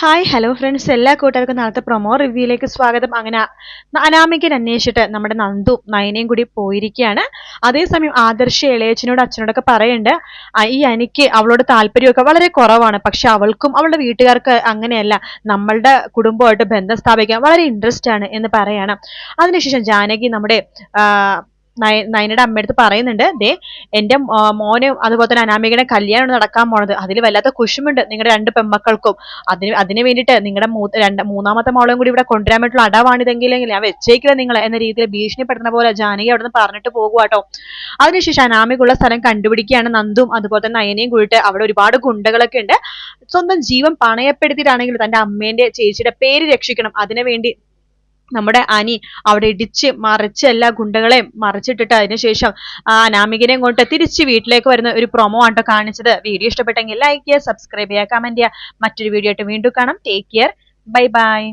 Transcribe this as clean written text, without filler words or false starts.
Hi hello friends, എല്ലാ കൂട്ടുകാർക്കും നാളത്തെ പ്രൊമോ റിവ്യൂയിലേക്ക് സ്വാഗതം. അങ്ങനെ അനാമികനെ അന്വേഷിച്ചിട്ട് നമ്മുടെ നന്ദു നയനയും കൂടി പോയിരിക്കുകയാണ്. അതേസമയം ആദർശ് ഇളയച്ചനോട് അച്ഛനോടൊക്കെ പറയുന്നുണ്ട്, ഈ അനിക്ക് അവളോട് താല്പര്യമൊക്കെ വളരെ കുറവാണ്, പക്ഷെ അവൾക്കും അവളുടെ വീട്ടുകാർക്ക് അങ്ങനെയല്ല, നമ്മളുടെ കുടുംബമായിട്ട് ബന്ധം സ്ഥാപിക്കാൻ വളരെ ഇൻട്രസ്റ്റ് ആണ് എന്ന് പറയണം. അതിനുശേഷം ജാനകി നമ്മുടെ നയനയുടെ അമ്മയടുത്ത് പറയുന്നുണ്ട്, ദേ എന്റെ മോനും അതുപോലെ തന്നെ അനാമികയുടെ കല്യാണം നടക്കാൻ പോണത്, അതിൽ വല്ലാത്ത കുശുമുണ്ട് നിങ്ങളുടെ രണ്ട് പെൺമക്കൾക്കും. അതിന് വേണ്ടിയിട്ട് നിങ്ങളുടെ മൂന്നാമത്തെ മോളെയും കൂടി ഇവിടെ കൊണ്ടുവരാൻ വേണ്ടിയിട്ടുള്ള അടവാണിതെങ്കിലും ഞാൻ വെച്ചേക്കില്ല നിങ്ങൾ എന്ന രീതിയിൽ ഭീഷണിപ്പെടുത്തുന്ന പോലെ ജാനകി അവിടെ നിന്ന് പറഞ്ഞിട്ട് പോകുവാട്ടോ. അതിനുശേഷം അനാമികുള്ള സ്ഥലം കണ്ടുപിടിക്കുകയാണ് നന്ദും അതുപോലെ തന്നെ നയനയും കൂടിയിട്ട്. അവിടെ ഒരുപാട് ഗുണ്ടകളൊക്കെ ഉണ്ട്. സ്വന്തം ജീവൻ പണയപ്പെടുത്തിയിട്ടാണെങ്കിൽ തന്റെ അമ്മേന്റെ ചേച്ചിയുടെ പേര് രക്ഷിക്കണം, അതിനു വേണ്ടി നമ്മുടെ അനി അവിടെ ഇടിച്ച് മറിച്ച് എല്ലാ ഗുണ്ടകളെയും മറിച്ചിട്ടിട്ട് അതിനുശേഷം അനാമികനെയും കൊണ്ട് തിരിച്ച് വീട്ടിലേക്ക് വരുന്ന ഒരു പ്രൊമോ ആട്ടോ കാണിച്ചത്. വീഡിയോ ഇഷ്ടപ്പെട്ടെങ്കിൽ ലൈക്ക് ചെയ്യുക, സബ്സ്ക്രൈബ് ചെയ്യുക, കമന്റ് ചെയ്യുക. മറ്റൊരു വീഡിയോ ആയിട്ട് വീണ്ടും കാണാം. Take care, bye bye.